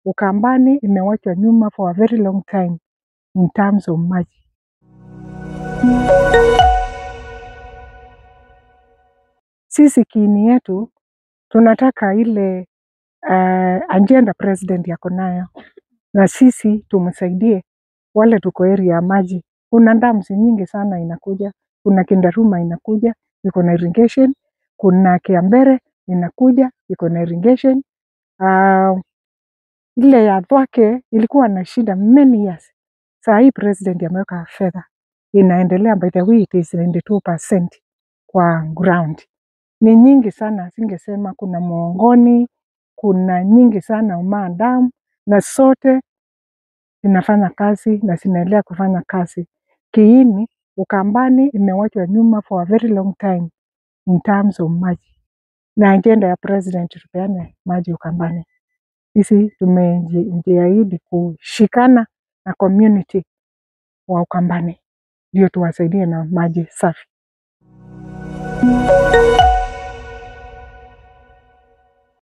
Ukambani imewachwa nyuma for a very long time in terms of maji. Sisi kiini yetu tunataka ile agenda president yako nayo, na sisi tumsaidie wale tuko area ya maji. Kuna dams nyingi sana inakuja, kuna Kindaruma inakuja iko na irrigation, kuna Kiambere inakuja iko na irrigation. Ile ya Thwake ilikuwa na shida many years. Saa hii president ameweka fedha inaendelea, by the way it is 92% kwa ground. Ni nyingi sana, singesema kuna Muongoni, kuna nyingi sana Umaa Dam, na sote zinafanya kazi na zinaendelea kufanya kazi. Kiini Ukambani imewachwa nyuma for a very long time in terms of maji, na agenda ya president tupeane maji Ukambani. Sisi tumejiahidi kushikana na community wa Ukambani ndio tuwasaidie na maji safi.